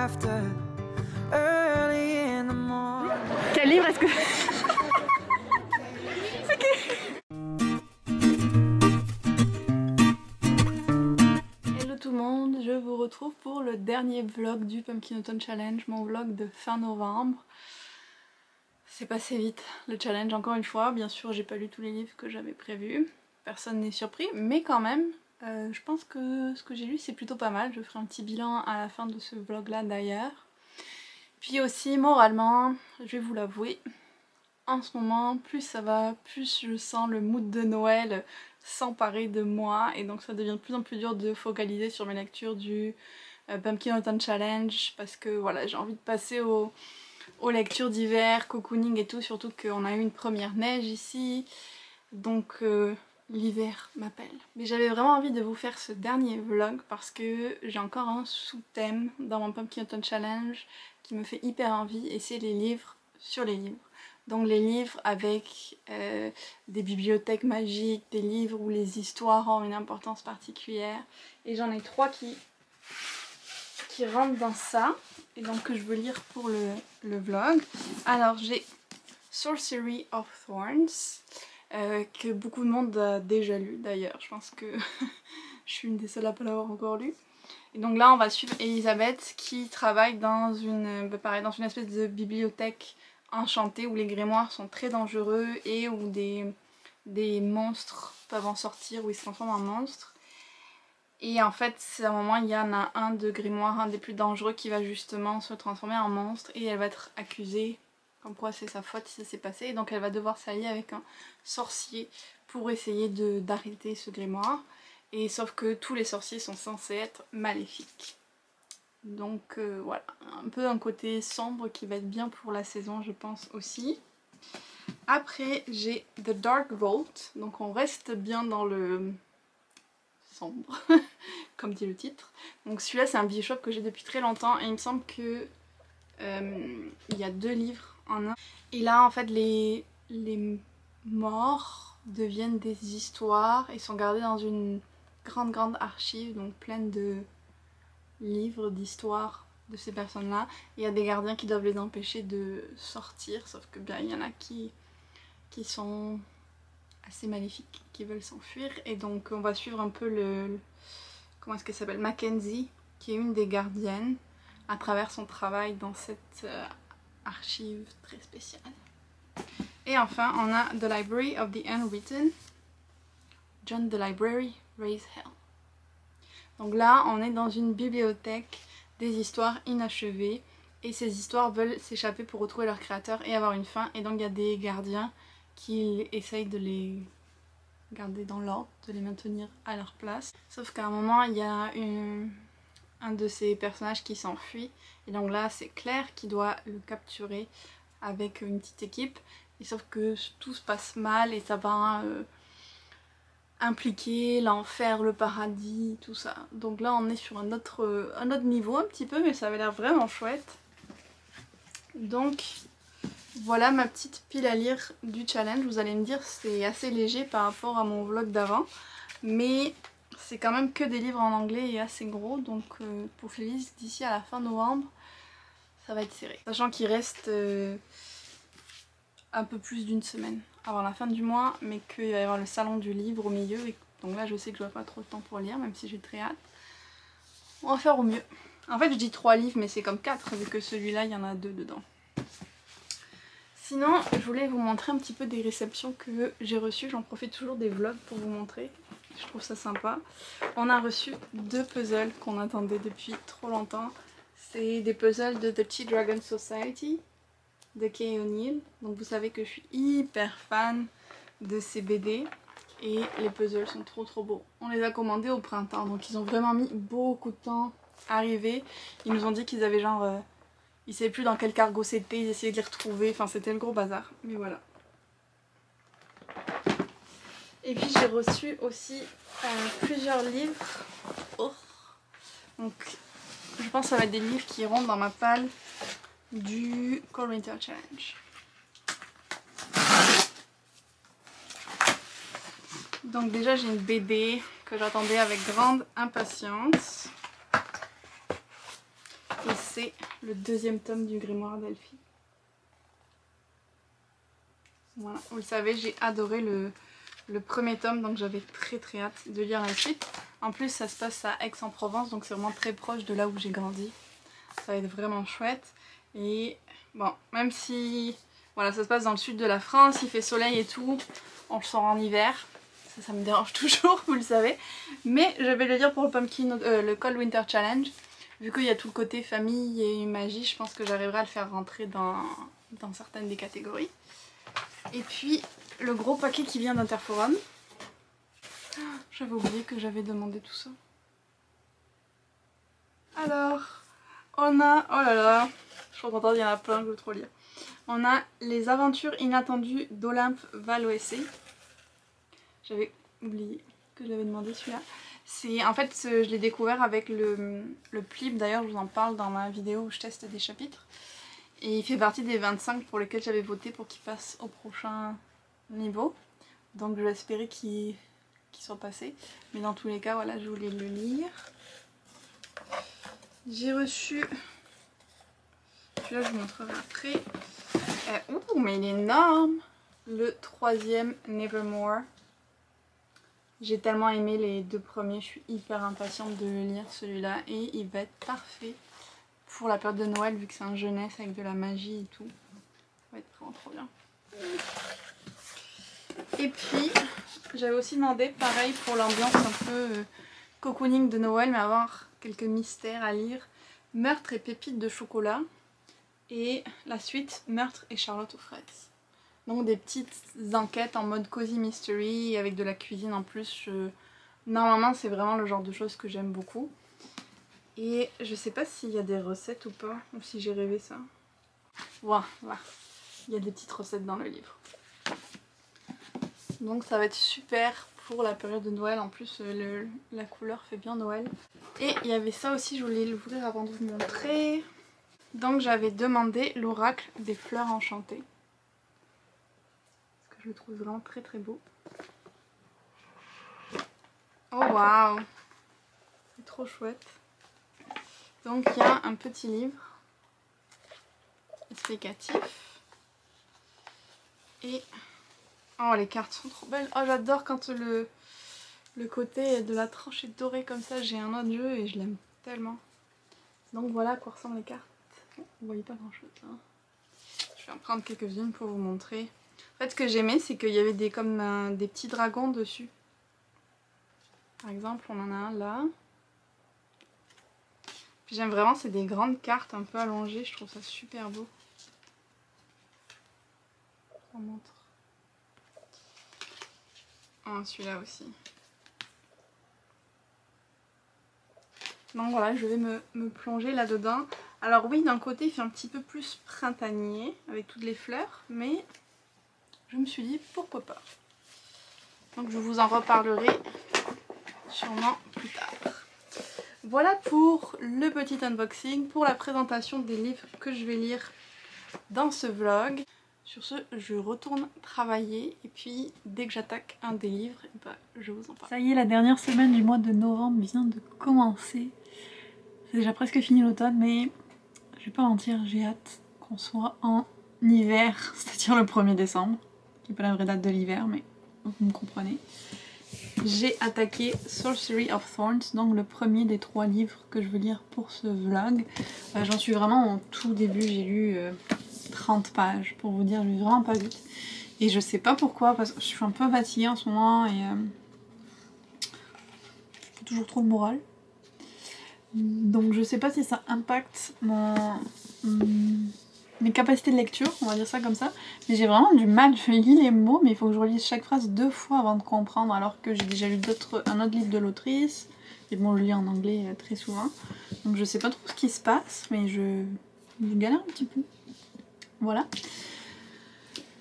laughter early in the morning. Quel livre est-ce que... Hello tout le monde, je vous retrouve pour le dernier vlog du Pumpkin Autumn Challenge, mon vlog de fin novembre. C'est passé vite le challenge encore une fois, bien sûr j'ai pas lu tous les livres que j'avais prévus, personne n'est surpris, mais quand même je pense que ce que j'ai lu c'est plutôt pas mal, je ferai un petit bilan à la fin de ce vlog là d'ailleurs. Puis aussi moralement, je vais vous l'avouer, en ce moment plus ça va, plus je sens le mood de Noël s'emparer de moi et donc ça devient de plus en plus dur de focaliser sur mes lectures du Pumpkin Autumn Challenge parce que voilà j'ai envie de passer aux lectures d'hiver, cocooning et tout, surtout qu'on a eu une première neige ici, donc l'hiver m'appelle. Mais j'avais vraiment envie de vous faire ce dernier vlog parce que j'ai encore un sous-thème dans mon Pumpkin Autumn Challenge qui me fait hyper envie et c'est les livres sur les livres. Donc les livres avec des bibliothèques magiques, des livres où les histoires ont une importance particulière. Et j'en ai 3 qui rentrent dans ça et donc que je veux lire pour le vlog. Alors j'ai Sorcery of Thorns que beaucoup de monde a déjà lu d'ailleurs, je pense que je suis une des seules à pas l'avoir encore lu. Et donc là on va suivre Elisabeth qui travaille dans une espèce de bibliothèque enchantée où les grimoires sont très dangereux et où des monstres peuvent en sortir, où ils se transforment en monstres. Et en fait, à un moment, il y en a un de grimoire, un des plus dangereux, qui va justement se transformer en monstre et elle va être accusée, comme quoi c'est sa faute si ça s'est passé. Et donc elle va devoir s'allier avec un sorcier pour essayer d'arrêter ce grimoire. Et sauf que tous les sorciers sont censés être maléfiques. Donc voilà, un peu un côté sombre qui va être bien pour la saison je pense aussi. Après j'ai The Dark Vault, donc on reste bien dans le sombre, comme dit le titre. Donc celui-là c'est un bishop que j'ai depuis très longtemps et il me semble que il y a 2 livres en un. Et là en fait les morts deviennent des histoires et sont gardées dans une grande archive, donc pleine de livres d'histoire de ces personnes là. Il y a des gardiens qui doivent les empêcher de sortir, sauf que bien il y en a qui sont assez maléfiques, qui veulent s'enfuir. Et donc on va suivre un peu comment est-ce qu'elle s'appelle, Mackenzie, qui est une des gardiennes, à travers son travail dans cette archive très spéciale. Et enfin on a The Library of the Unwritten, John the Library Raise Hell. Donc là on est dans une bibliothèque des histoires inachevées et ces histoires veulent s'échapper pour retrouver leur créateur et avoir une fin, et donc il y a des gardiens qui essayent de les garder dans l'ordre, de les maintenir à leur place. Sauf qu'à un moment il y a un de ces personnages qui s'enfuit et donc là c'est Claire qui doit le capturer avec une petite équipe, et sauf que tout se passe mal et ça va impliquer l'enfer, le paradis, tout ça. Donc là on est sur un autre niveau un petit peu, mais ça avait l'air vraiment chouette. Donc voilà ma petite pile à lire du challenge. Vous allez me dire c'est assez léger par rapport à mon vlog d'avant, mais c'est quand même que des livres en anglais et assez gros, donc pour que je les lise d'ici à la fin novembre ça va être serré. Sachant qu'il reste un peu plus d'une semaine avant la fin du mois, mais qu'il va y avoir le salon du livre au milieu, et donc là je sais que je n'aurai pas trop de temps pour lire, même si j'ai très hâte. On va faire au mieux. En fait je dis 3 livres mais c'est comme 4 vu que celui-là il y en a 2 dedans. Sinon je voulais vous montrer un petit peu des réceptions que j'ai reçues, j'en profite toujours des vlogs pour vous montrer, je trouve ça sympa. On a reçu 2 puzzles qu'on attendait depuis trop longtemps. C'est des puzzles de The Tea Dragon Society de Kay O'Neill. Donc vous savez que je suis hyper fan de ces BD et les puzzles sont trop beaux. On les a commandés au printemps, donc ils ont vraiment mis beaucoup de temps à arriver. Ils nous ont dit qu'ils avaient genre ils savaient plus dans quel cargo c'était, ils essayaient de les retrouver, enfin c'était le gros bazar, mais voilà. Et puis j'ai reçu aussi plusieurs livres. Oh. Donc je pense que ça va être des livres qui iront dans ma palle du Cold Winter Challenge. Donc déjà j'ai une BD que j'attendais avec grande impatience. Et c'est le deuxième tome du grimoire d'Elphie. Voilà, vous le savez, j'ai adoré le premier tome, donc j'avais très hâte de lire la suite. En plus, ça se passe à Aix-en-Provence, donc c'est vraiment très proche de là où j'ai grandi. Ça va être vraiment chouette. Et bon, même si voilà, ça se passe dans le sud de la France, il fait soleil et tout, on le sort en hiver. Ça me dérange toujours, vous le savez. Mais je vais le lire pour le Cold Winter Challenge. Vu qu'il y a tout le côté famille et magie, je pense que j'arriverai à le faire rentrer dans certaines des catégories. Et puis le gros paquet qui vient d'Interforum. J'avais oublié que j'avais demandé tout ça. Alors, on a... Oh là là, je suis contente, il y en a plein, je veux trop lire. On a Les aventures inattendues d'Olympe Valoessé. J'avais oublié que j'avais demandé celui-là. En fait, je l'ai découvert avec le Plib, d'ailleurs je vous en parle dans ma vidéo où je teste des chapitres. Et il fait partie des 25 pour lesquels j'avais voté pour qu'il passe au prochain niveau. Donc je vais espérer qu'il soit passé. Mais dans tous les cas, voilà, je voulais le lire. J'ai reçu... Celui-là, je vous montrerai après. Ouh, mais il est énorme! Le troisième Nevermore. J'ai tellement aimé les deux premiers, je suis hyper impatiente de le lire celui-là. Et il va être parfait pour la période de Noël, vu que c'est un jeunesse avec de la magie et tout. Ça va être vraiment trop bien. Et puis, j'avais aussi demandé, pareil, pour l'ambiance un peu cocooning de Noël, mais avoir quelques mystères à lire. Meurtre et pépites de chocolat. Et la suite, Meurtre et Charlotte aux fraises. Donc des petites enquêtes en mode cozy mystery, avec de la cuisine en plus. Normalement, c'est vraiment le genre de choses que j'aime beaucoup. Et je sais pas s'il y a des recettes ou pas, ou si j'ai rêvé ça. Voilà, il y a des petites recettes dans le livre. Donc ça va être super pour la période de Noël, en plus la couleur fait bien Noël. Et il y avait ça aussi, je voulais l'ouvrir avant de vous montrer. Donc j'avais demandé l'oracle des fleurs enchantées. Parce que je le trouve vraiment très beau. Oh waouh! C'est trop chouette. Donc il y a un petit livre explicatif. Et oh, les cartes sont trop belles. Oh, j'adore quand le côté de la tranche est doré comme ça. J'ai un autre jeu et je l'aime tellement. Donc voilà à quoi ressemblent les cartes. Bon, vous voyez pas grand chose hein. Je vais en prendre quelques-unes pour vous montrer. En fait, ce que j'aimais, c'est qu'il y avait des petits dragons dessus. Par exemple, on en a un là. J'aime vraiment, c'est des grandes cartes un peu allongées, je trouve ça super beau. Je vous montre. Oh, celui-là aussi. Donc voilà, je vais me plonger là-dedans. Alors oui, d'un côté, il fait un petit peu plus printanier, avec toutes les fleurs, mais je me suis dit, pourquoi pas. Donc je vous en reparlerai sûrement plus tard. Voilà pour le petit unboxing, pour la présentation des livres que je vais lire dans ce vlog. Sur ce, je retourne travailler et puis dès que j'attaque un des livres, je vous en parle. Ça y est, la dernière semaine du mois de novembre vient de commencer. C'est déjà presque fini l'automne, mais je vais pas mentir, j'ai hâte qu'on soit en hiver, c'est-à-dire le 1er décembre, qui n'est pas la vraie date de l'hiver, mais vous me comprenez. J'ai attaqué Sorcery of Thorns, donc le premier des 3 livres que je veux lire pour ce vlog. J'en suis vraiment au tout début, j'ai lu 30 pages pour vous dire, je vais vraiment pas vite. Et je sais pas pourquoi, parce que je suis un peu fatiguée en ce moment et j'ai toujours trop le moral. Donc je sais pas si ça impacte mes capacités de lecture, on va dire ça comme ça, mais j'ai vraiment du mal, je lis les mots mais il faut que je relise chaque phrase 2 fois avant de comprendre, alors que j'ai déjà lu un autre livre de l'autrice, et bon je lis en anglais très souvent, donc je sais pas trop ce qui se passe, mais je galère un petit peu, voilà.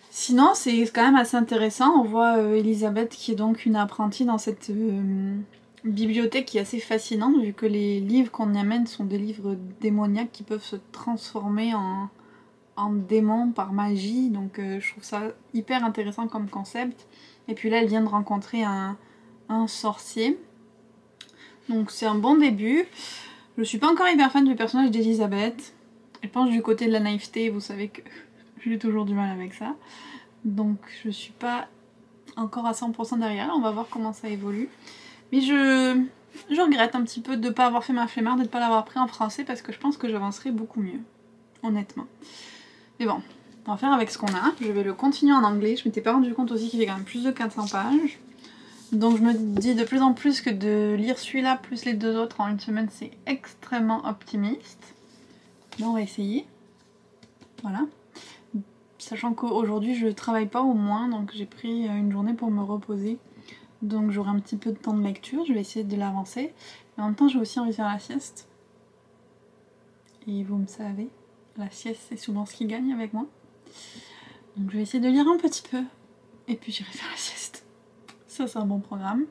Sinon c'est quand même assez intéressant, on voit Elisabeth qui est donc une apprentie dans cette bibliothèque qui est assez fascinante, vu que les livres qu'on y amène sont des livres démoniaques qui peuvent se transformer en démon par magie, donc je trouve ça hyper intéressant comme concept. Et puis là elle vient de rencontrer un sorcier, donc c'est un bon début. Je suis pas encore hyper fan du personnage d'Elisabeth. Elle penche du côté de la naïveté, vous savez que j'ai toujours du mal avec ça. Donc je suis pas encore à 100% derrière, on va voir comment ça évolue. Mais je regrette un petit peu de ne pas avoir fait ma flemmarde et de ne pas l'avoir pris en français parce que je pense que j'avancerai beaucoup mieux, honnêtement. Mais bon, on va faire avec ce qu'on a. Je vais le continuer en anglais, je m'étais pas rendu compte aussi qu'il fait quand même plus de 400 pages. Donc je me dis de plus en plus que de lire celui-là plus les deux autres en une semaine, c'est extrêmement optimiste. Là on va essayer. Voilà. Sachant qu'aujourd'hui je travaille pas au moins, donc j'ai pris une journée pour me reposer. Donc j'aurai un petit peu de temps de lecture, je vais essayer de l'avancer. Mais en même temps j'ai aussi envie de faire la sieste. Et vous me savez, la sieste c'est souvent ce qui gagne avec moi. Donc je vais essayer de lire un petit peu. Et puis j'irai faire la sieste. Ça c'est un bon programme.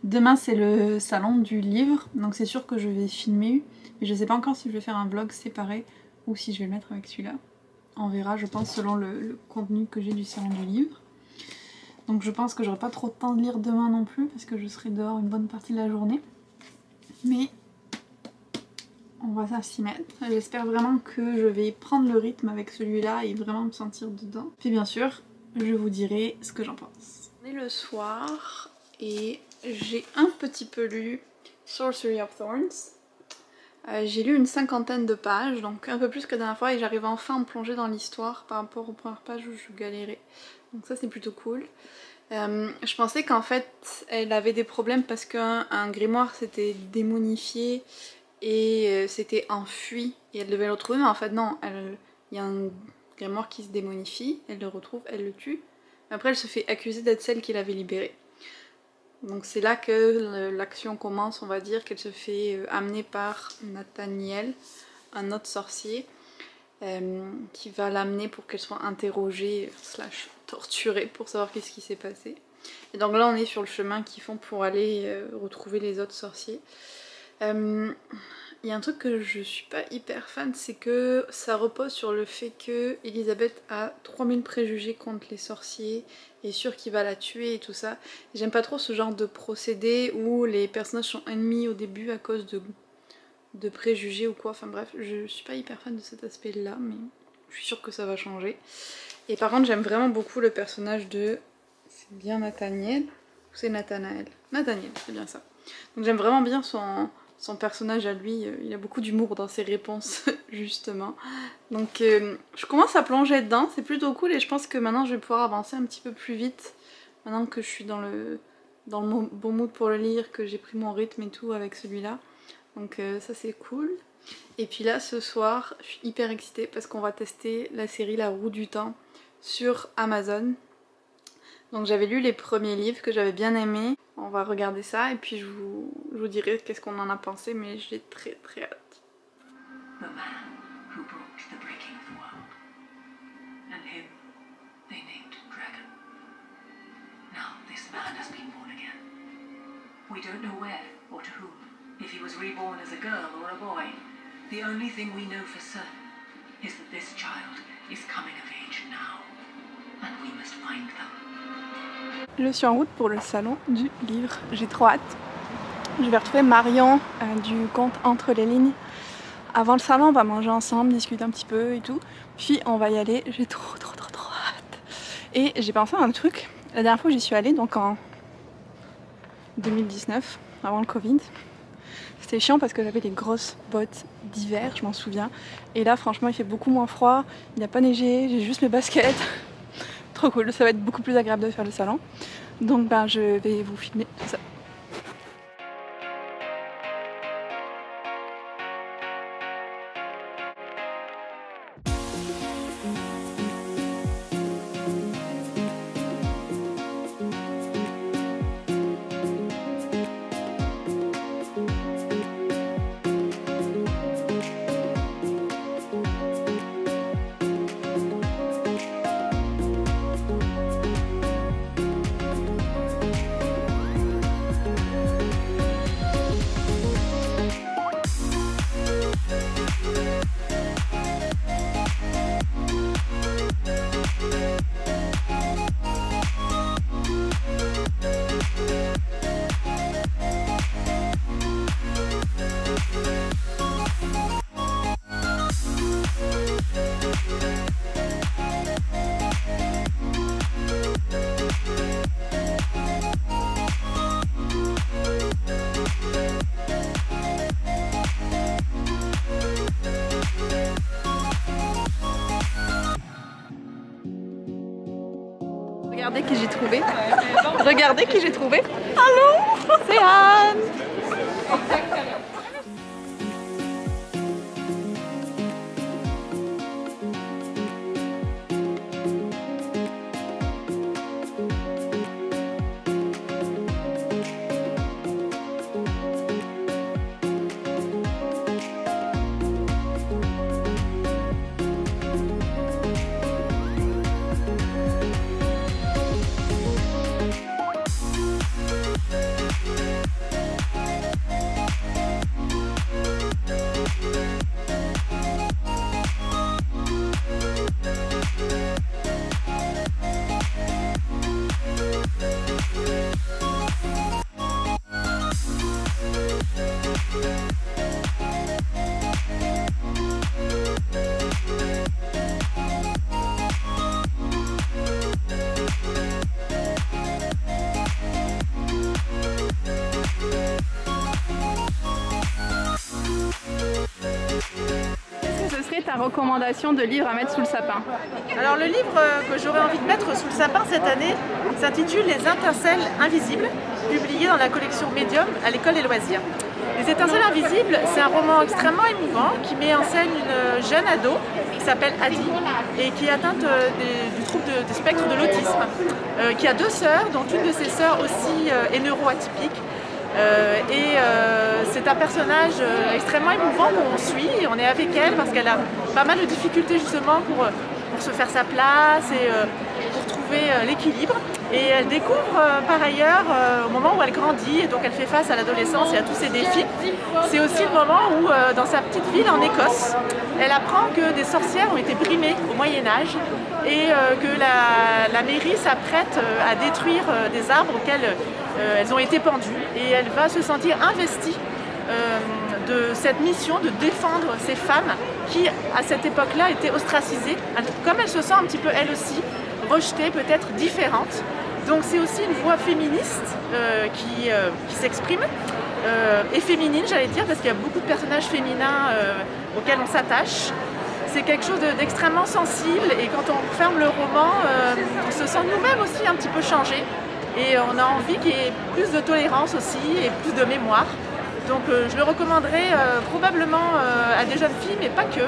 Demain c'est le salon du livre, donc c'est sûr que je vais filmer, mais je sais pas encore si je vais faire un vlog séparé ou si je vais le mettre avec celui-là. On verra, je pense, selon le contenu que j'ai du salon du livre. Donc je pense que j'aurai pas trop de temps de lire demain non plus, parce que je serai dehors une bonne partie de la journée. Mais on va s'y mettre. J'espère vraiment que je vais prendre le rythme avec celui-là et vraiment me sentir dedans. Puis bien sûr, je vous dirai ce que j'en pense. On est le soir et j'ai un petit peu lu Sorcery of Thorns. J'ai lu une 50aine de pages, donc un peu plus que la dernière fois, et j'arrive enfin à me plonger dans l'histoire par rapport aux premières pages où je galérais. Donc ça c'est plutôt cool. Je pensais qu'en fait elle avait des problèmes parce qu'un grimoire s'était démonifié et s'était enfui et elle devait le retrouver, mais en fait non, il y a un grimoire qui se démonifie, elle le retrouve, elle le tue. Après elle se fait accuser d'être celle qui l'avait libérée. Donc c'est là que l'action commence, on va dire, qu'elle se fait amener par Nathaniel, un autre sorcier, qui va l'amener pour qu'elle soit interrogée / torturée pour savoir qu'est-ce qui s'est passé. Et donc là on est sur le chemin qu'ils font pour aller retrouver les autres sorciers. Il y a un truc que je suis pas hyper fan, c'est que ça repose sur le fait que Elisabeth a 3000 préjugés contre les sorciers, est sûre qu'il va la tuer et tout ça. J'aime pas trop ce genre de procédé où les personnages sont ennemis au début à cause de préjugés ou quoi. Enfin bref, je suis pas hyper fan de cet aspect là, mais je suis sûre que ça va changer. Et par contre j'aime vraiment beaucoup le personnage de... C'est bien Nathaniel ou c'est Nathanaël? Nathaniel, c'est bien ça. Donc j'aime vraiment bien son personnage à lui, il a beaucoup d'humour dans ses réponses justement. Donc je commence à plonger dedans, c'est plutôt cool et je pense que maintenant je vais pouvoir avancer un petit peu plus vite. Maintenant que je suis dans le bon mood pour le lire, que j'ai pris mon rythme et tout avec celui-là. Donc ça c'est cool. Et puis là ce soir, je suis hyper excitée parce qu'on va tester la série La Roue du Temps sur Amazon. Donc j'avais lu les premiers livres que j'avais bien aimés. On va regarder ça et puis je vous dirai qu'est-ce qu'on en a pensé, mais j'ai très hâte. The man who brought the breaking of the world, and him they named Dragon. Now this man has been born again. We don't know where or to whom, if he was reborn as a girl or a boy. The only thing we know for certain is that this child is coming of age now, and we must find them. Je suis en route pour le salon du livre, j'ai trop hâte. Je vais retrouver Marion du compte Entre les lignes. Avant le salon, on va manger ensemble, discuter un petit peu et tout. Puis on va y aller, j'ai trop hâte. Et j'ai pensé à un truc, la dernière fois j'y suis allée, donc en 2019, avant le Covid. C'était chiant parce que j'avais des grosses bottes d'hiver, je m'en souviens. Et là franchement il fait beaucoup moins froid, il n'a pas neigé, j'ai juste mes baskets. Trop cool, ça va être beaucoup plus agréable de faire le salon. Donc ben je vais vous filmer tout ça. Regardez qui j'ai trouvé. Regardez qui j'ai trouvé. Allô, c'est Anne. Ta recommandation de livre à mettre sous le sapin? Alors le livre que j'aurais envie de mettre sous le sapin cette année s'intitule Les Étincelles Invisibles, publié dans la collection Medium à l'école des loisirs. Les Étincelles Invisibles, c'est un roman extrêmement émouvant qui met en scène une jeune ado qui s'appelle Adi et qui est atteinte du trouble du spectre de l'autisme, qui a deux sœurs, dont une de ses sœurs aussi est neuroatypique. C'est un personnage extrêmement émouvant qu'on suit et on est avec elle parce qu'elle a pas mal de difficultés justement pour se faire sa place et pour trouver l'équilibre. Et elle découvre par ailleurs au moment où elle grandit et donc elle fait face à l'adolescence et à tous ses défis. C'est aussi le moment où dans sa petite ville en Écosse, elle apprend que des sorcières ont été brimées au Moyen-Âge et que la mairie s'apprête à détruire des arbres auxquels elles ont été pendues et elle va se sentir investie de cette mission de défendre ces femmes qui à cette époque-là étaient ostracisées, comme elle se sent un petit peu elle aussi rejetée, peut-être différente. Donc c'est aussi une voix féministe qui s'exprime et féminine j'allais dire parce qu'il y a beaucoup de personnages féminins auxquels on s'attache. C'est quelque chose d'extrêmement sensible et quand on ferme le roman, on se sent nous-mêmes aussi un petit peu changé. Et on a envie qu'il y ait plus de tolérance aussi et plus de mémoire. Donc je le recommanderais probablement à des jeunes filles, mais pas que,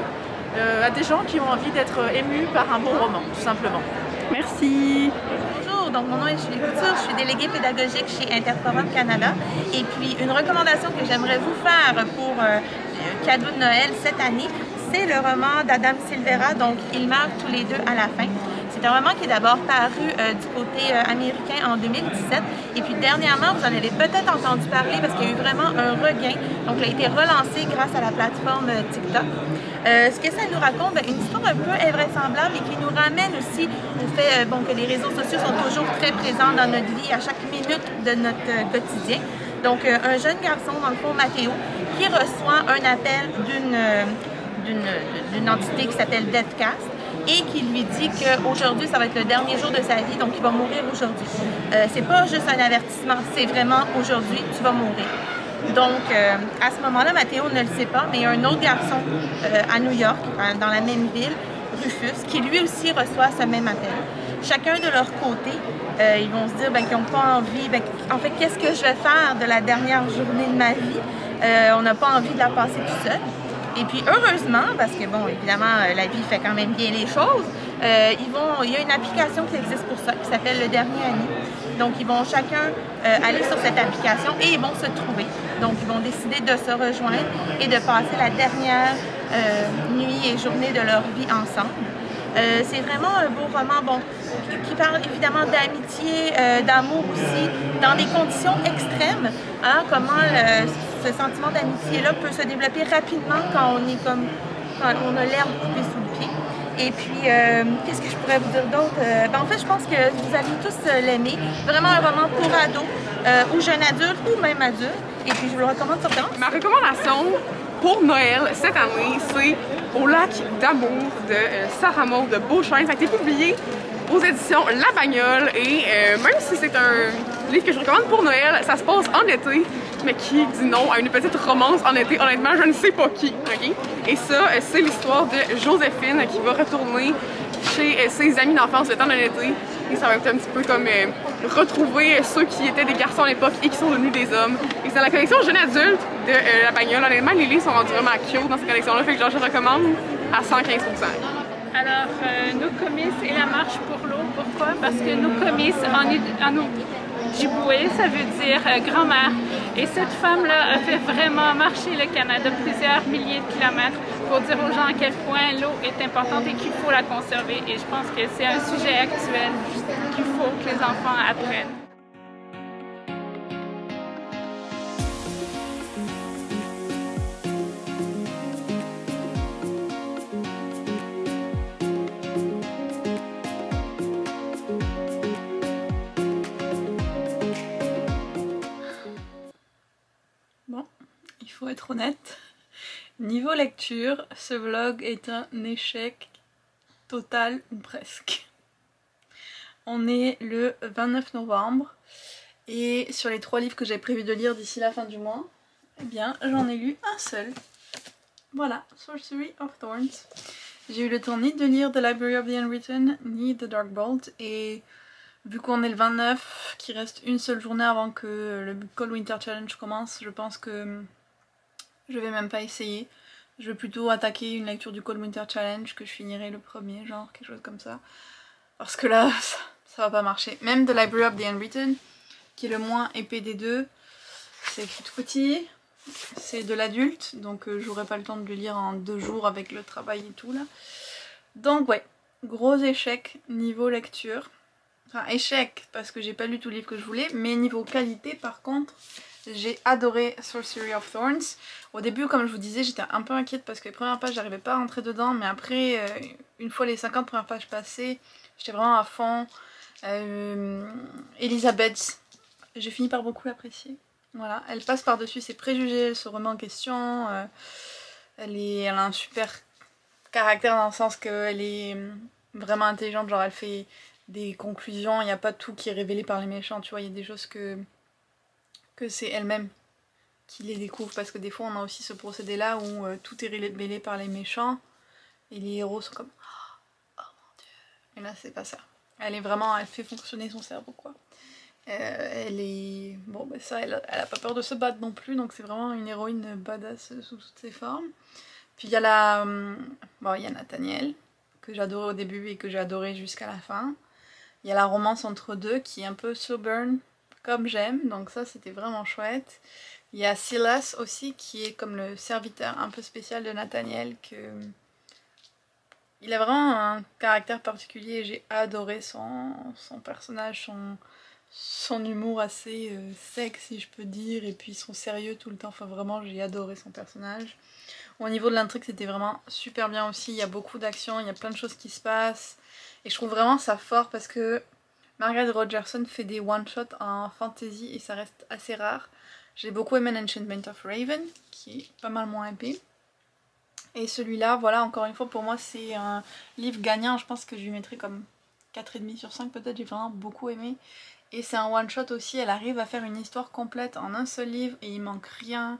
à des gens qui ont envie d'être émus par un bon roman, tout simplement. Merci. Bonjour, donc mon nom est Julie Couture, je suis déléguée pédagogique chez Interforum Canada. Et puis une recommandation que j'aimerais vous faire pour le cadeau de Noël cette année, c'est le roman d'Adam Silvera, donc Ils meurent tous les deux à la fin. C'est un roman qui est d'abord paru du côté américain en 2017 et puis dernièrement, vous en avez peut-être entendu parler parce qu'il y a eu vraiment un regain. Donc, il a été relancé grâce à la plateforme TikTok. Ce que ça nous raconte, une histoire un peu invraisemblable et qui nous ramène aussi au fait que les réseaux sociaux sont toujours très présents dans notre vie à chaque minute de notre quotidien. Donc, un jeune garçon, dans le fond, Mathéo, qui reçoit un appel d'une entité qui s'appelle Deathcast et qui lui dit qu'aujourd'hui, ça va être le dernier jour de sa vie, donc il va mourir aujourd'hui. C'est pas juste un avertissement, c'est vraiment aujourd'hui, tu vas mourir. Donc, à ce moment-là, Mathéo ne le sait pas, mais il y a un autre garçon à New York, dans la même ville, Rufus, qui lui aussi reçoit ce même appel. Chacun de leur côté, ils vont se dire qu'ils n'ont pas envie, en fait, qu'est-ce que je vais faire de la dernière journée de ma vie? On n'a pas envie de la passer tout seul. Et puis heureusement, parce que bon, évidemment, la vie fait quand même bien les choses, il y a une application qui existe pour ça, qui s'appelle Le Dernier Ami. Donc ils vont chacun aller sur cette application et ils vont se trouver. Donc ils vont décider de se rejoindre et de passer la dernière nuit et journée de leur vie ensemble. C'est vraiment un beau roman qui parle évidemment d'amitié, d'amour aussi, dans des conditions extrêmes. Hein, comment ce sentiment d'amitié-là peut se développer rapidement quand on a l'herbe coupée sous le pied. Et puis, qu'est-ce que je pourrais vous dire d'autre? En fait, je pense que vous allez tous l'aimer. Vraiment un roman pour ados, ou jeunes adultes, ou même adultes. Et puis, je vous le recommande fortement. Ma recommandation pour Noël cette année, c'est Au lac d'amour de Sarah Maud de Beauchesne. Ça a été publié aux éditions La Bagnole et même si c'est un livre que je recommande pour Noël, ça se passe en été, mais qui dit non à une petite romance en été, honnêtement, je ne sais pas qui. Okay? Et ça, c'est l'histoire de Joséphine qui va retourner chez ses amis d'enfance le temps d'un été Et ça va être un petit peu comme retrouver ceux qui étaient des garçons à l'époque et qui sont devenus des hommes. Et c'est la collection jeune adulte de La Bagnole. Honnêtement, les livres sont rendus vraiment cute dans cette collection-là, fait que genre, je recommande à 115%. Alors, nos comices et la marche pour l'eau, pourquoi? Parce que nos comices en Ojibwe, ça veut dire grand-mère. Et cette femme-là a fait vraiment marcher le Canada plusieurs milliers de kilomètres pour dire aux gens à quel point l'eau est importante et qu'il faut la conserver. Et je pense que c'est un sujet actuel qu'il faut que les enfants apprennent. Il faut être honnête, niveau lecture, ce vlog est un échec total ou presque. On est le 29 novembre et sur les 3 livres que j'avais prévu de lire d'ici la fin du mois, eh bien j'en ai lu un seul. Voilà, Sorcery of Thorns. J'ai eu le temps ni de lire The Library of the Unwritten ni The Dark Bolt, et vu qu'on est le 29, qu'il reste une seule journée avant que le Cold Winter Challenge commence, je pense que je vais même pas essayer. Je vais plutôt attaquer une lecture du Cold Winter Challenge que je finirai le premier, genre quelque chose comme ça. Parce que là, ça va pas marcher. Même The Library of the Unwritten, qui est le moins épais des deux, c'est tout petit, c'est de l'adulte, donc j'aurai pas le temps de le lire en 2 jours avec le travail et tout là. Donc ouais, gros échec niveau lecture. Enfin échec parce que j'ai pas lu tout le livre que je voulais, mais niveau qualité par contre, j'ai adoré Sorcery of Thorns. Au début, comme je vous disais, j'étais un peu inquiète parce que les premières pages, j'arrivais pas à rentrer dedans, mais après, une fois les 50 premières pages passées, j'étais vraiment à fond. Elizabeth, j'ai fini par beaucoup l'apprécier. Voilà, elle passe par-dessus ses préjugés, elle se remet en question. Elle a un super caractère dans le sens qu'elle est vraiment intelligente, genre elle fait des conclusions, il n'y a pas tout qui est révélé par les méchants, tu vois, il y a des choses que c'est elle-même qui les découvre, parce que des fois on a aussi ce procédé là où tout est révélé par les méchants et les héros sont comme oh mon dieu, et là c'est pas ça, elle fait fonctionner son cerveau quoi. Elle est bon, bah ça elle a pas peur de se battre non plus, donc c'est vraiment une héroïne badass sous toutes ses formes. Puis il y a il y a Nathaniel que j'adorais au début et que j'ai adoré jusqu'à la fin. Il y a la romance entre deux qui est un peu slow burn comme j'aime, donc ça c'était vraiment chouette. Il y a Silas aussi qui est comme le serviteur un peu spécial de Nathaniel, il a vraiment un caractère particulier et j'ai adoré son personnage, son humour assez sec si je peux dire, et puis son sérieux tout le temps, enfin vraiment j'ai adoré son personnage. Au niveau de l'intrigue c'était vraiment super bien aussi, il y a beaucoup d'action, il y a plein de choses qui se passent et je trouve vraiment ça fort parce que Margaret Rogerson fait des one-shots en fantasy et ça reste assez rare. J'ai beaucoup aimé Enchantment of Raven qui est pas mal moins épais. Et celui-là, voilà, encore une fois pour moi c'est un livre gagnant, je pense que je lui mettrai comme 4,5 sur 5 peut-être, j'ai vraiment beaucoup aimé. Et c'est un one-shot aussi, elle arrive à faire une histoire complète en un seul livre et il manque rien.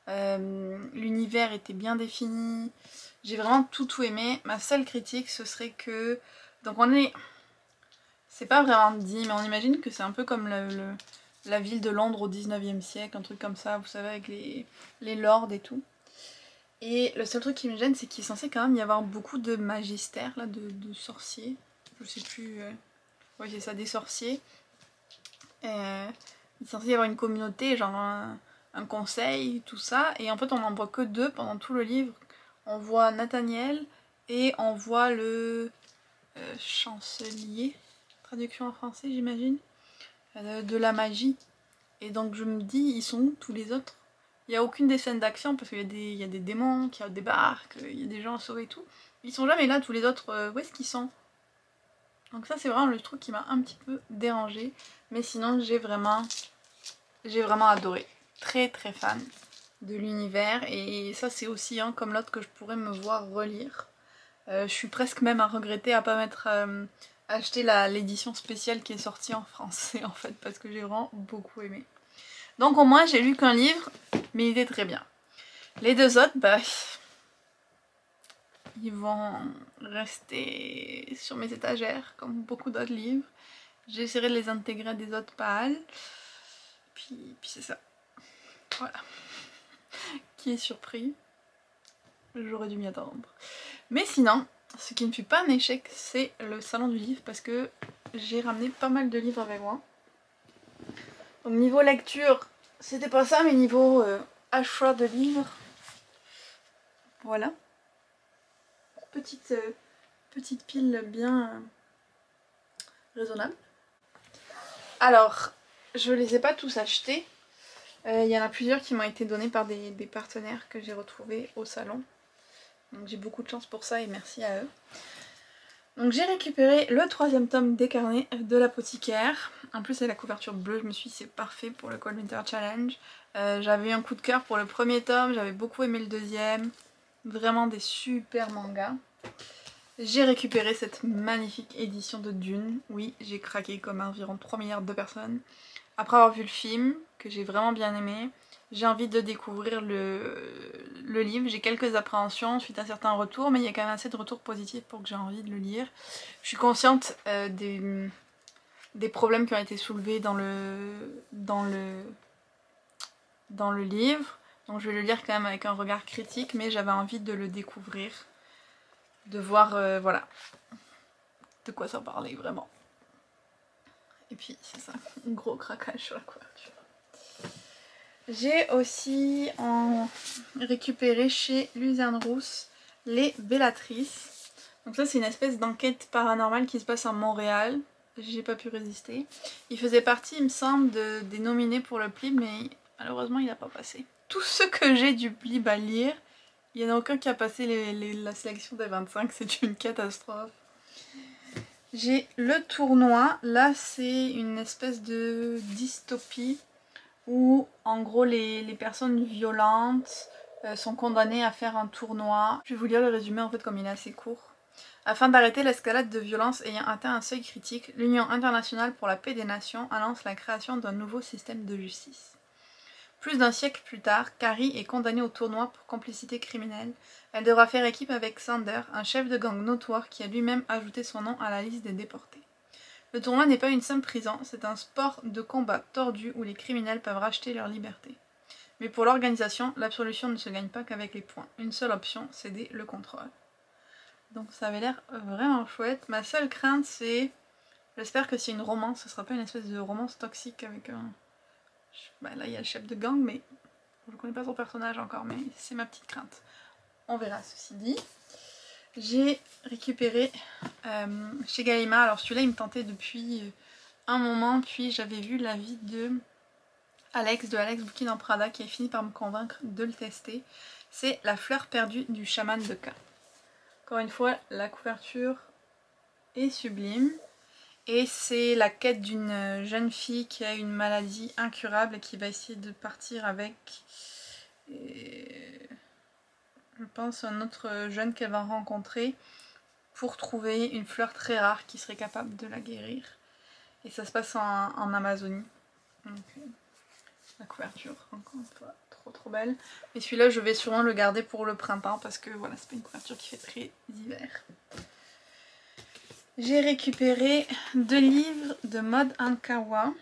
L'univers était bien défini, j'ai vraiment tout aimé. Ma seule critique ce serait que, donc c'est pas vraiment dit, mais on imagine que c'est un peu comme la ville de Londres au 19e siècle, un truc comme ça, vous savez, avec les lords et tout. Et le seul truc qui me gêne, c'est qu'il est censé quand même y avoir beaucoup de magistères, là, de sorciers. Je sais plus... Ouais, c'est ça, des sorciers. Il est censé y avoir une communauté, genre un conseil, tout ça. Et en fait, on n'en voit que 2 pendant tout le livre. On voit Nathaniel et on voit le chancelier, traduction en français j'imagine, de la magie. Et donc je me dis, ils sont où tous les autres? Il n'y a aucune des scènes d'action parce qu'il y a des démons qui débarquent, il y a des gens à sauver et tout. Ils sont jamais là, tous les autres, où est-ce qu'ils sont? Donc ça c'est vraiment le truc qui m'a un petit peu dérangée. Mais sinon j'ai vraiment adoré. Très très fan de l'univers. Et ça c'est aussi comme l'autre que je pourrais me voir relire. Je suis presque même à regretter à pas m'être acheté l'édition spéciale qui est sortie en français en fait. Parce que j'ai vraiment beaucoup aimé. Donc au moins j'ai lu qu'un livre, mais il était très bien. Les 2 autres, bah... ils vont rester sur mes étagères comme beaucoup d'autres livres. J'essaierai de les intégrer à des autres pales. Puis c'est ça. Voilà. Qui est surpris? J'aurais dû m'y attendre. Mais sinon, ce qui ne fut pas un échec, c'est le salon du livre parce que j'ai ramené pas mal de livres avec moi. Donc niveau lecture, c'était pas ça, mais niveau achat de livres, voilà. Petite pile bien raisonnable. Alors, je les ai pas tous achetés. Il y en a plusieurs qui m'ont été donnés par des partenaires que j'ai retrouvés au salon. Donc j'ai beaucoup de chance pour ça et merci à eux. Donc j'ai récupéré le 3e tome des carnets de l'apothicaire. En plus c'est la couverture bleue, je me suis dit c'est parfait pour le Cold Winter Challenge. J'avais eu un coup de cœur pour le 1er tome, j'avais beaucoup aimé le 2e. Vraiment des super mangas. J'ai récupéré cette magnifique édition de Dune. Oui, j'ai craqué comme environ 3 milliards de personnes. Après avoir vu le film, que j'ai vraiment bien aimé, j'ai envie de découvrir le livre. J'ai quelques appréhensions suite à certains retours, mais il y a quand même assez de retours positifs pour que j'ai envie de le lire. Je suis consciente des problèmes qui ont été soulevés dans le livre. Donc je vais le lire quand même avec un regard critique, mais j'avais envie de le découvrir. De voir, voilà, de quoi ça parlait vraiment. Et puis c'est ça, un gros craquage sur la couverture. J'ai aussi récupéré chez Luzerne Rousse les Bellatrices. Donc ça c'est une espèce d'enquête paranormale qui se passe à Montréal. J'ai pas pu résister. Il faisait partie, il me semble, des nominés pour le PLIB, mais malheureusement il n'a pas passé. Tout ce que j'ai du PLIB à lire, il n'y en a aucun qui a passé la sélection des 25, c'est une catastrophe. J'ai le tournoi, là c'est une espèce de dystopie où en gros les personnes violentes sont condamnées à faire un tournoi. Je vais vous lire le résumé en fait comme il est assez court. Afin d'arrêter l'escalade de violence ayant atteint un seuil critique, l'Union internationale pour la paix des nations annonce la création d'un nouveau système de justice. Plus d'un siècle plus tard, Carrie est condamnée au tournoi pour complicité criminelle. Elle devra faire équipe avec Sander, un chef de gang notoire qui a lui-même ajouté son nom à la liste des déportés. Le tournoi n'est pas une simple prison, c'est un sport de combat tordu où les criminels peuvent racheter leur liberté. Mais pour l'organisation, l'absolution ne se gagne pas qu'avec les points. Une seule option, céder le contrôle. Donc ça avait l'air vraiment chouette. Ma seule crainte c'est... J'espère que c'est une romance, ce sera pas une espèce de romance toxique avec un... Bah là il y a le chef de gang mais je connais pas son personnage encore, mais c'est ma petite crainte. On verra. Ceci dit, j'ai récupéré chez Gallimard, alors celui-là il me tentait depuis un moment, puis j'avais vu la vie de Alex Bouquin en Prada qui a fini par me convaincre de le tester. C'est La fleur perdue du chaman de K. Encore une fois, la couverture est sublime. Et c'est la quête d'une jeune fille qui a une maladie incurable et qui va essayer de partir avec, je pense, un autre jeune qu'elle va rencontrer pour trouver une fleur très rare qui serait capable de la guérir. Et ça se passe en Amazonie. Donc, la couverture, encore une fois, trop belle. Et celui-là, je vais sûrement le garder pour le printemps parce que voilà, c'est pas une couverture qui fait très hiver. J'ai récupéré 2 livres de Maud Ankawa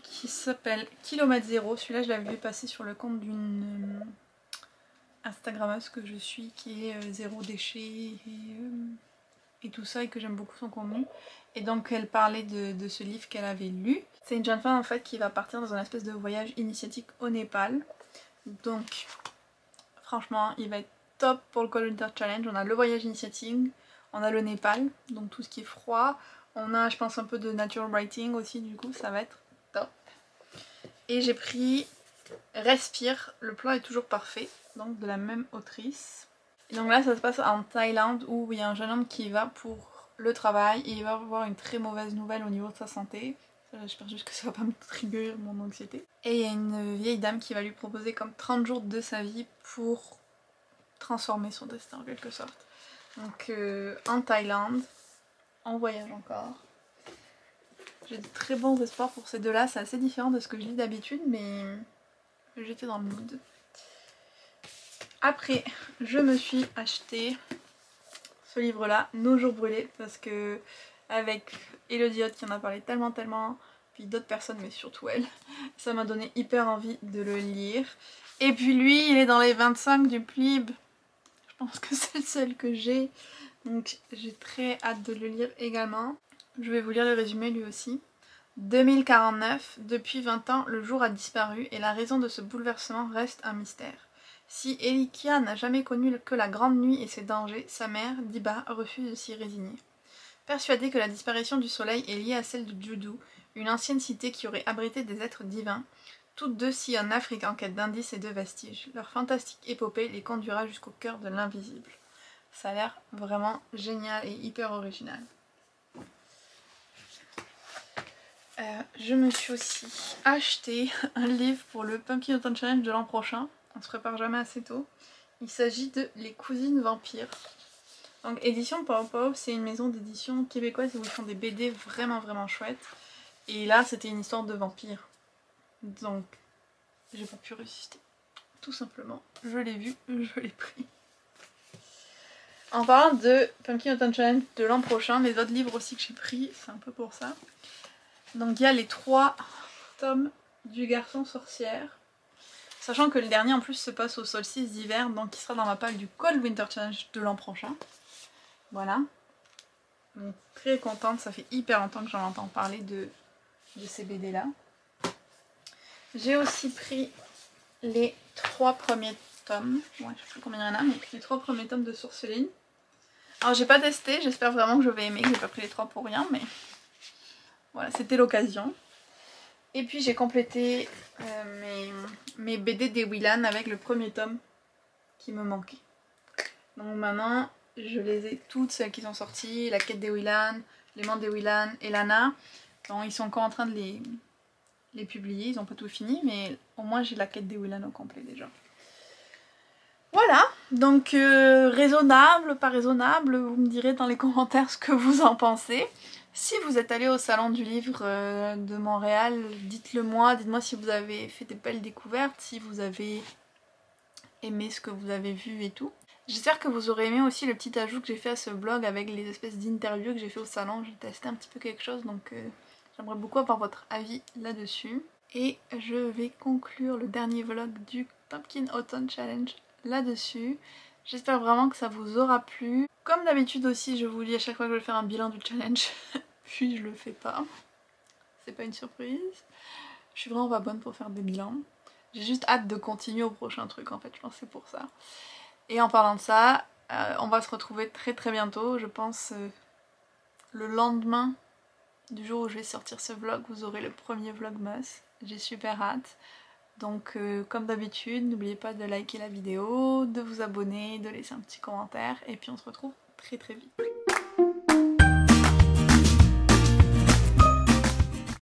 qui s'appellent Kilomètre Zéro. Celui-là, je l'avais vu passer sur le compte d'une Instagrammeuse que je suis qui est zéro déchet et tout ça et que j'aime beaucoup son contenu. Et donc elle parlait de ce livre qu'elle avait lu. C'est une jeune femme en fait qui va partir dans un espèce de voyage initiatique au Népal. Donc franchement, il va être top pour le Cold Winter Challenge. On a le voyage initiatique. On a le Népal, donc tout ce qui est froid. On a, je pense, un peu de natural writing aussi, du coup, ça va être top. Et j'ai pris Respire, le plan est toujours parfait, donc de la même autrice. Et donc là, ça se passe en Thaïlande où il y a un jeune homme qui y va pour le travail et il va avoir une très mauvaise nouvelle au niveau de sa santé. J'espère juste que ça va pas me trigger mon anxiété. Et il y a une vieille dame qui va lui proposer comme 30 jours de sa vie pour transformer son destin en quelque sorte. Donc en Thaïlande, en voyage encore. J'ai de très bons espoirs pour ces deux-là, c'est assez différent de ce que je lis d'habitude, mais j'étais dans le mood. Après, je me suis acheté ce livre-là, Nos jours brûlés, parce que avec Elodie Hoth qui en a parlé tellement, puis d'autres personnes, mais surtout elle, ça m'a donné hyper envie de le lire. Et puis lui, il est dans les 25 du PLIB, je pense que c'est le seul que j'ai, donc j'ai très hâte de le lire également. Je vais vous lire le résumé lui aussi. 2049, depuis 20 ans, le jour a disparu et la raison de ce bouleversement reste un mystère. Si Elikia n'a jamais connu que la grande nuit et ses dangers, sa mère, Diba, refuse de s'y résigner. Persuadée que la disparition du soleil est liée à celle de Judu, une ancienne cité qui aurait abrité des êtres divins, toutes deux sillonnent l'Afrique en quête d'indices et de vestiges. Leur fantastique épopée les conduira jusqu'au cœur de l'invisible. Ça a l'air vraiment génial et hyper original. Je me suis aussi acheté un livre pour le Pumpkin Autumn Challenge de l'an prochain. On se prépare jamais assez tôt. Il s'agit de Les Cousines Vampires. Donc édition Pop, c'est une maison d'édition québécoise où ils font des BD vraiment chouettes. Et là c'était une histoire de vampires. Donc j'ai pas pu résister. Tout simplement. Je l'ai vu, je l'ai pris. En parlant de Pumpkin Autumn Challenge de l'an prochain, les autres livres aussi que j'ai pris, c'est un peu pour ça. Donc il y a les 3 tomes du Garçon Sorcière. Sachant que le dernier en plus se passe au solstice d'hiver, donc il sera dans ma palle du Cold Winter Challenge de l'an prochain. Voilà. Donc très contente, ça fait hyper longtemps que j'en entends parler de ces BD là. J'ai aussi pris les 3 premiers tomes. Ouais, je sais plus combien il y en a, mais les 3 premiers tomes de Sourceline. Alors j'ai pas testé, j'espère vraiment que je vais aimer, que j'ai pas pris les 3 pour rien, mais voilà, c'était l'occasion. Et puis j'ai complété mes BD des Willan avec le premier tome qui me manquait. Donc maintenant, je les ai toutes, celles qui sont sorties, La Quête des Willan, Les Mondes des Willan et Lana. Bon, ils sont encore en train de les publier, ils n'ont pas tout fini, mais au moins j'ai La Quête des Willan au complet déjà. Voilà, donc raisonnable, pas raisonnable, vous me direz dans les commentaires ce que vous en pensez. Si vous êtes allé au salon du livre de Montréal, dites-le moi, dites-moi si vous avez fait des belles découvertes, si vous avez aimé ce que vous avez vu et tout. J'espère que vous aurez aimé aussi le petit ajout que j'ai fait à ce blog avec les espèces d'interviews que j'ai fait au salon. J'ai testé un petit peu quelque chose, donc j'aimerais beaucoup avoir votre avis là-dessus. Et je vais conclure le dernier vlog du Pumpkin Autumn Challenge là-dessus. J'espère vraiment que ça vous aura plu. Comme d'habitude aussi, je vous dis à chaque fois que je vais faire un bilan du challenge, puis je le fais pas. C'est pas une surprise. Je suis vraiment pas bonne pour faire des bilans. J'ai juste hâte de continuer au prochain truc en fait, je pense que c'est pour ça. Et en parlant de ça, on va se retrouver très bientôt. Je pense le lendemain du jour où je vais sortir ce vlog, vous aurez le premier vlogmas. J'ai super hâte. Donc comme d'habitude, n'oubliez pas de liker la vidéo, de vous abonner, de laisser un petit commentaire et puis on se retrouve très vite.